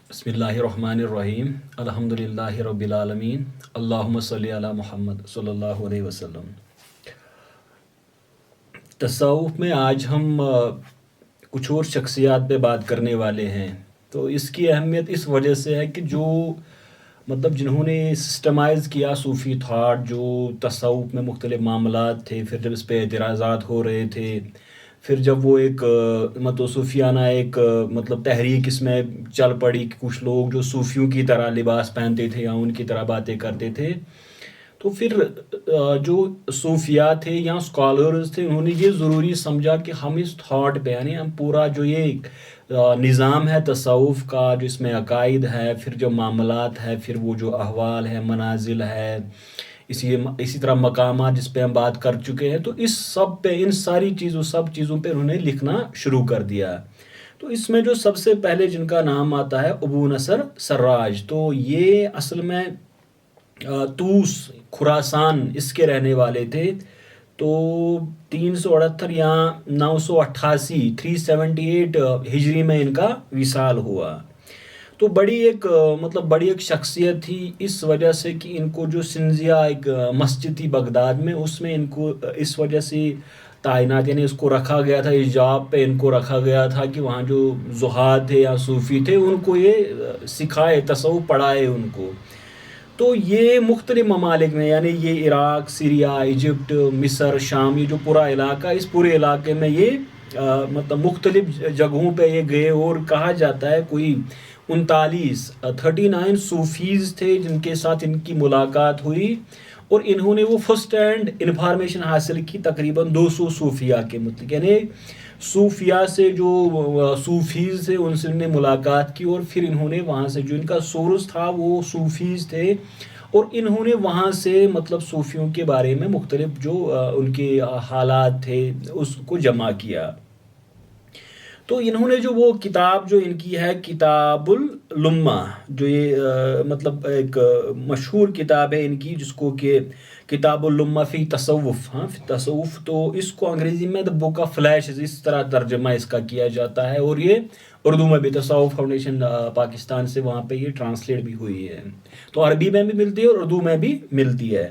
بسم اللہ الرحمن الرحیم الحمدللہ رب العالمین اللہم صلی علی محمد صلی اللہ علیہ وسلم۔ تصوف میں آج ہم کچھ اور شخصیات پہ بات کرنے والے ہیں۔ تو اس کی اہمیت اس وجہ سے ہے کہ جو جنہوں نے سسٹمائز کیا صوفی تھاٹ، جو تصوف میں مختلف معاملات تھے، پھر جب اس پہ اعتراضات ہو رہے تھے، پھر جب وہ ایک صوفیانہ ایک تحریک اس میں چل پڑی کہ کچھ لوگ جو صوفیوں کی طرح لباس پہنتے تھے یا ان کی طرح باتیں کرتے تھے، تو پھر جو صوفیاء تھے یا اسکالرز تھے، انہوں نے یہ ضروری سمجھا کہ ہم اس تھاٹ پہ یعنی ہم پورا جو یہ نظام ہے تصوف کا، جو اس میں عقائد ہے، پھر جو معاملات ہے، پھر وہ جو احوال ہے، منازل ہے، اسی طرح مقامات جس پہ ہم بات کر چکے ہیں، تو اس سب پہ ان ساری چیزوں پہ انہوں نے لکھنا شروع کر دیا۔ تو اس میں جو سب سے پہلے جن کا نام آتا ہے ابو نصر سراج، تو یہ اصل میں طوس خراسان اس کے رہنے والے تھے۔ تو 368 یا 988 378 ہجری میں ان کا وصال ہوا۔ تو بڑی ایک شخصیت تھی اس وجہ سے کہ ان کو جو سنزیا ایک مسجد تھی بغداد میں، اس میں ان کو اس وجہ سے تعینات یعنی اس کو رکھا گیا تھا، اس جاب پہ ان کو رکھا گیا تھا کہ وہاں جو زہاد تھے یا صوفی تھے ان کو یہ سکھائے، تصوف پڑھائے ان کو۔ تو یہ مختلف ممالک میں یعنی یہ عراق، سیریا، ایجپٹ، مصر، شام، یہ جو پورا علاقہ، اس پورے علاقے میں یہ مختلف جگہوں پہ یہ گئے، اور کہا جاتا ہے کوئی 39 صوفیز تھے جن کے ساتھ ان کی ملاقات ہوئی، اور انہوں نے وہ فرسٹ ہینڈ انفارمیشن حاصل کی تقریباً 200 صوفیاء کے متعلق، یعنی صوفیاء سے جو صوفیز تھے ان سے انہوں نے ملاقات کی، اور پھر انہوں نے وہاں سے جو ان کا سورس تھا وہ صوفیز تھے، اور انہوں نے وہاں سے صوفیوں کے بارے میں مختلف جو ان کے حالات تھے اس کو جمع کیا۔ تو انہوں نے جو وہ کتاب جو ان کی ہے کتاب الامہ، جو یہ ایک مشہور کتاب ہے ان کی، جس کو کہ کتاب الامہ فی تصوف، فی تصوف، تو اس کو انگریزی میں The Book of Flashes اس طرح ترجمہ اس کا کیا جاتا ہے، اور یہ اردو میں بھی تصوف فاؤنڈیشن پاکستان سے وہاں پہ یہ ٹرانسلیٹ بھی ہوئی ہے، تو عربی میں بھی ملتی ہے اور اردو میں بھی ملتی ہے۔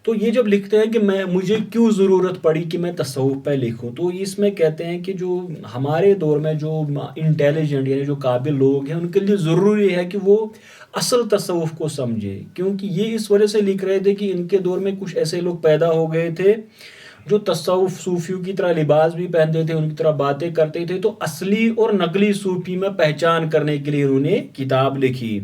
تو یہ جب لکھتے ہیں کہ مجھے کیوں ضرورت پڑی کہ میں تصوف پہ لکھوں، تو اس میں کہتے ہیں کہ جو ہمارے دور میں جو انٹیلیجنٹ یعنی جو قابل لوگ ہیں ان کے لیے ضروری ہے کہ وہ اصل تصوف کو سمجھے، کیونکہ یہ اس وجہ سے لکھ رہے تھے کہ ان کے دور میں کچھ ایسے لوگ پیدا ہو گئے تھے جو تصوف صوفیوں کی طرح لباس بھی پہنتے تھے، ان کی طرح باتیں کرتے تھے، تو اصلی اور نقلی صوفی میں پہچان کرنے کے لیے انہوں نے کتاب لکھی۔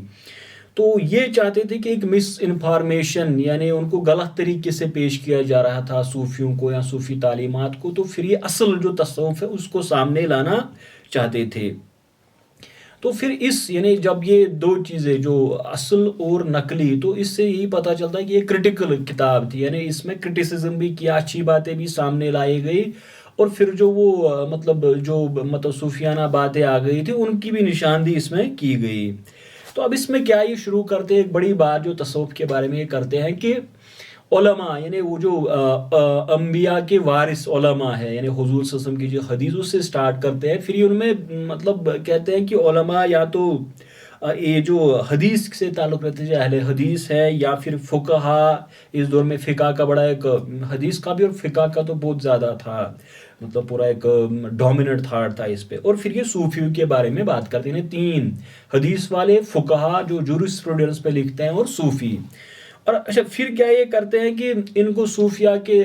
تو یہ چاہتے تھے کہ ایک مس انفارمیشن یعنی ان کو غلط طریقے سے پیش کیا جا رہا تھا صوفیوں کو یا صوفی تعلیمات کو، تو پھر یہ اصل جو تصوف ہے اس کو سامنے لانا چاہتے تھے۔ تو پھر یعنی جب یہ دو چیزیں جو اصل اور نقلی، تو اس سے یہی پتہ چلتا ہے کہ یہ کرٹیکل کتاب تھی، یعنی اس میں کرٹیسزم بھی کیا، اچھی باتیں بھی سامنے لائی گئی، اور پھر جو وہ صوفیانہ باتیں آ گئی تھی ان کی بھی نشاندہی اس میں کی گئی۔ تو اب اس میں کیا یہ شروع کرتے ہیں، ایک بڑی بات جو تصوف کے بارے میں یہ کرتے ہیں کہ علماء یعنی وہ جو انبیاء کے وارث علماء ہے، یعنی حضور صلی اللہ علیہ وسلم کی جو حدیث اس سے سٹارٹ کرتے ہیں، پھر یہ ان میں کہتے ہیں کہ علماء یا تو یہ جو حدیث سے تعلق رکھتے ہیں اہل حدیث ہے، یا پھر فقہا، اس دور میں فقہ کا بڑا ایک حدیث کا بھی اور فقہ کا تو بہت زیادہ تھا، پورا ایک ڈومیننٹ تھاٹ تھا اس پہ، اور پھر یہ صوفیوں کے بارے میں بات کرتے ہیں، 3 حدیث والے، فقہا جو جورسپروڈنس پہ لکھتے ہیں، اور صوفی۔ اور اچھا پھر کیا یہ کرتے ہیں کہ ان کو صوفیاء کے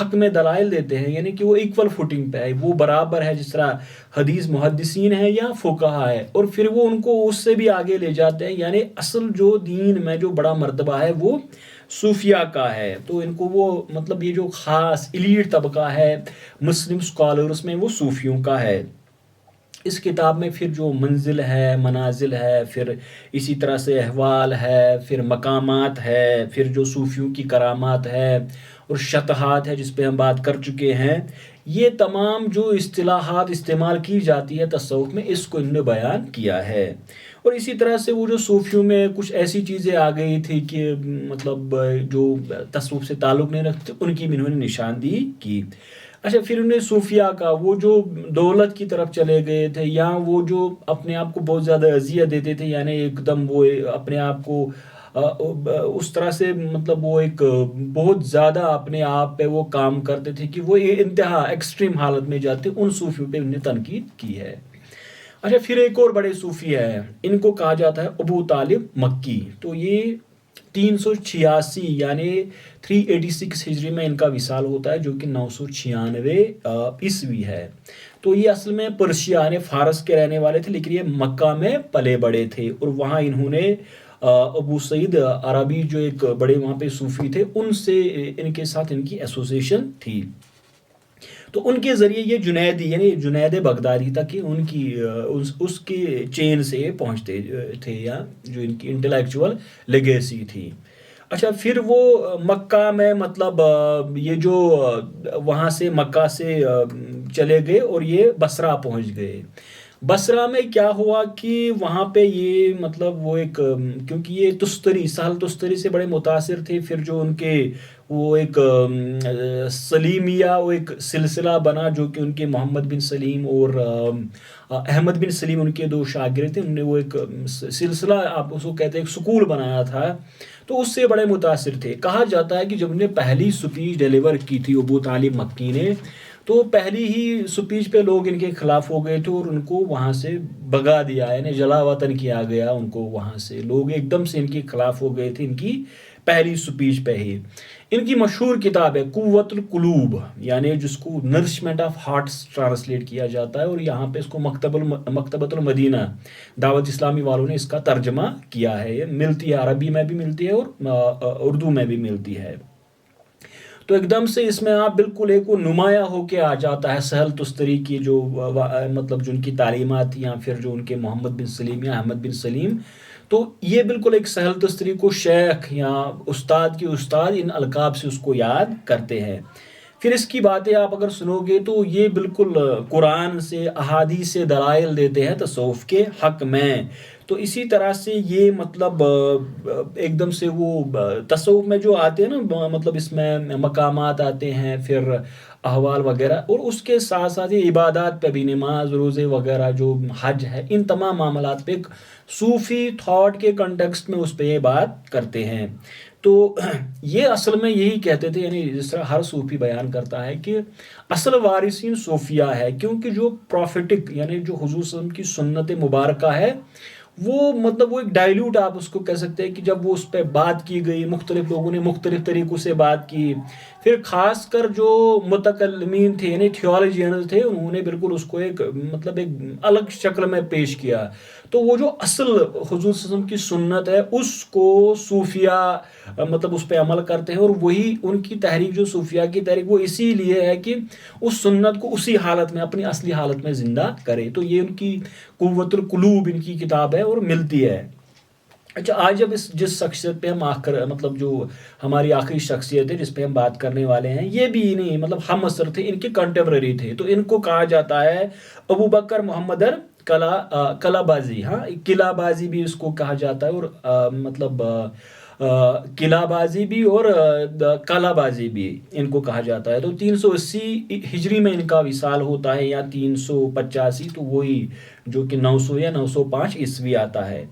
حق میں دلائل دیتے ہیں، یعنی کہ وہ ایکول فوٹنگ پہ ہے، وہ برابر ہے جس طرح حدیث محدثین ہے یا فقہا ہے، اور پھر وہ ان کو اس سے بھی آگے لے جاتے ہیں، یعنی اصل جو دین میں جو بڑا مرتبہ ہے وہ صوفیاء کا ہے۔ تو ان کو وہ یہ جو خاص ایلیٹ طبقہ ہے مسلم اسکالرس میں وہ صوفیوں کا ہے۔ اس کتاب میں پھر جو منزل ہے، منازل ہے، پھر اسی طرح سے احوال ہے، پھر مقامات ہے، پھر جو صوفیوں کی کرامات ہے اور شطحات ہے جس پہ ہم بات کر چکے ہیں، یہ تمام جو اصطلاحات استعمال کی جاتی ہے تصوف میں، اس کو انہوں نے بیان کیا ہے۔ اور اسی طرح سے وہ جو صوفیوں میں کچھ ایسی چیزیں آ گئی تھی کہ جو تصوف سے تعلق نہیں رکھتے، ان کی بھی انہوں نے نشاندہی کی۔ اچھا پھر انہیں صوفیہ کا وہ جو دولت کی طرف چلے گئے تھے، یا وہ جو اپنے آپ کو بہت زیادہ اذیت دیتے تھے، یعنی ایک دم وہ اپنے آپ کو اس طرح سے مطلب وہ ایک بہت زیادہ اپنے آپ پہ وہ کام کرتے تھے کہ وہ انتہا ایکسٹریم حالت میں جاتے، ان صوفیوں پہ انہیں تنقید کی ہے۔ اچھا پھر ایک اور بڑے صوفی ہیں، ان کو کہا جاتا ہے ابو طالب مکی، تو یہ 386 یعنی 386 ہجری میں ان کا وصال ہوتا ہے، جو کہ 996 عیسوی ہے۔ تو یہ اصل میں پرشیا یعنی فارس کے رہنے والے تھے، لیکن یہ مکہ میں پلے بڑے تھے، اور وہاں انہوں نے ابو سعید عربی جو ایک بڑے وہاں پہ صوفی تھے، ان سے ان کے ساتھ ان کی ایسوسیشن تھی۔ تو ان کے ذریعے یہ جنیدی یعنی جنید بغدادی تک ان کی اس کی چین سے پہنچتے تھے، یا جو ان کی انٹلیکچوئل لیگیسی تھی۔ اچھا پھر وہ مکہ میں مطلب یہ جو وہاں سے مکہ سے چلے گئے اور یہ بصرہ پہنچ گئے۔ بصرہ میں کیا ہوا کہ وہاں پہ یہ مطلب وہ ایک کیونکہ یہ تستری سہل تستری سے بڑے متاثر تھے، پھر جو ان کے وہ ایک سلیمیہ وہ ایک سلسلہ بنا، جو کہ ان کے محمد بن سلیم اور احمد بن سلیم ان کے دو شاگرد تھے، انہوں نے وہ ایک سلسلہ آپ اس کو کہتے ہیں ایک سکول بنایا تھا، تو اس سے بڑے متاثر تھے۔ کہا جاتا ہے کہ جب انہوں نے پہلی سپیچ ڈیلیور کی تھی ابو طالب مکی نے، تو پہلی ہی سپیچ پہ لوگ ان کے خلاف ہو گئے تھے اور ان کو وہاں سے بھگا دیا، یعنی جلا وطن کیا گیا ان کو، وہاں سے لوگ ایک دم سے ان کے خلاف ہو گئے تھے ان کی پہلی سپیچ پہ ہی۔ ان کی مشہور کتاب ہے قوت القلوب، یعنی جس کو نرشمنٹ آف ہارٹس ٹرانسلیٹ کیا جاتا ہے، اور یہاں پہ اس کو مکتبۃ المدینہ دعوت اسلامی والوں نے اس کا ترجمہ کیا ہے۔ یہ ملتی ہے، عربی میں بھی ملتی ہے اور اردو میں بھی ملتی ہے۔ تو ایک دم سے اس میں آپ بالکل ایک وہ نمایاں ہو کے آ جاتا ہے سہل تستری کی جو مطلب جو ان کی تعلیمات تھی، یا پھر جو ان کے محمد بن سلیم یا احمد بن سلیم، تو یہ بالکل ایک سہل تستری کو شیخ یا استاد کی استاد ان القاب سے اس کو یاد کرتے ہیں۔ پھر اس کی باتیں آپ اگر سنو گے تو یہ بالکل قرآن سے احادیث سے دلائل دیتے ہیں تصوف کے حق میں۔ تو اسی طرح سے یہ مطلب ایک دم سے وہ تصوف میں جو آتے ہیں نا، مطلب اس میں مقامات آتے ہیں، پھر احوال وغیرہ، اور اس کے ساتھ ساتھ یہ عبادات پہ بھی، نماز روزے وغیرہ جو حج ہے، ان تمام معاملات پہ صوفی تھاٹ کے کنٹیکسٹ میں اس پہ یہ بات کرتے ہیں۔ تو یہ اصل میں یہی کہتے تھے، یعنی جس طرح ہر صوفی بیان کرتا ہے کہ اصل وارثین صوفیہ ہے، کیونکہ جو پروفیٹک یعنی جو حضور صلی اللہ علیہ وسلم کی سنت مبارکہ ہے، وہ مطلب وہ ایک ڈائلیوٹ آپ اس کو کہہ سکتے ہیں کہ جب وہ اس پہ بات کی گئی، مختلف لوگوں نے مختلف طریقوں سے بات کی، پھر خاص کر جو متکلمین تھے یعنی تھیولوجینز تھے، انہوں نے بالکل اس کو ایک مطلب ایک الگ شکل میں پیش کیا۔ تو وہ جو اصل حضور صلی اللہ علیہ وسلم کی سنت ہے، اس کو صوفیہ مطلب اس پہ عمل کرتے ہیں، اور وہی ان کی تحریک جو صوفیہ کی تحریک وہ اسی لیے ہے کہ اس سنت کو اسی حالت میں اپنی اصلی حالت میں زندہ کرے۔ تو یہ ان کی قوت القلوب ان کی کتاب ہے اور ملتی ہے۔ اچھا آج جب جس شخصیت پہ ہم مطلب جو ہماری آخری شخصیت ہے جس پہ ہم بات کرنے والے ہیں، یہ بھی نہیں مطلب ہم عصر تھے، ان کے کنٹمپریری تھے، تو ان کو کہا جاتا ہے ابو بکر محمد قلعہ بازی۔ ہاں قلعہ بازی بھی اس کو کہا جاتا ہے، اور مطلب قلعہ بازی بھی اور قلعہ بازی بھی ان کو کہا جاتا ہے۔ تو 380 ہجری میں ان کا وصال ہوتا ہے، یا 385، تو وہی جو کہ 900 یا 905 عیسوی آتا ہے۔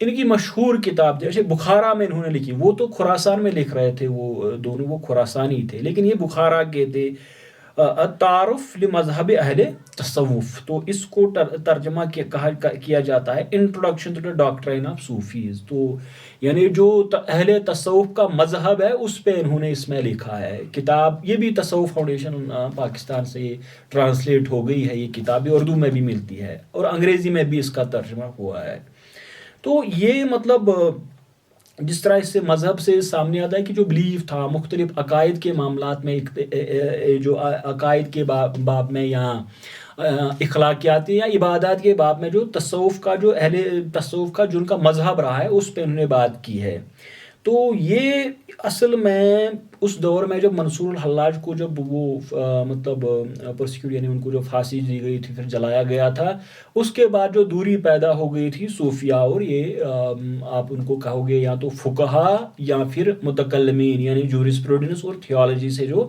ان کی مشہور کتاب جیسے بخارا میں انہوں نے لکھی، وہ تو خراسان میں لکھ رہے تھے، وہ دونوں وہ خراسانی تھے، لیکن یہ بخارا کے تھے، تعارف لمذہب اہل تصوف۔ تو اس کو ترجمہ کیا جاتا ہے introduction to the doctrine of Sufis. تو یعنی جو اہل تصوف کا مذہب ہے اس پہ انہوں نے اس میں لکھا ہے کتاب۔ یہ بھی تصوف فاؤنڈیشن پاکستان سے ٹرانسلیٹ ہو گئی ہے، یہ کتاب اردو میں بھی ملتی ہے اور انگریزی میں بھی اس کا ترجمہ ہوا ہے۔ تو یہ مطلب جس طرح اس سے مذہب سے سامنے آتا ہے کہ جو بلیف تھا مختلف عقائد کے معاملات میں، جو عقائد کے باب میں یا اخلاقیاتی یا عبادات کے باب میں جو تصوف کا جو اہل تصوف کا جن کا مذہب رہا ہے اس پہ انہوں نے بات کی ہے۔ تو یہ اصل میں اس دور میں جب منصور الحلاج کو جب وہ مطلب پرسیکیوٹ یعنی ان کو جو پھانسی دی گئی تھی، پھر جلایا گیا تھا، اس کے بعد جو دوری پیدا ہو گئی تھی صوفیہ اور یہ آپ ان کو کہو گے یا تو فقہا یا پھر متکلمین یعنی جورسپروڈنس اور تھیولوجی سے جو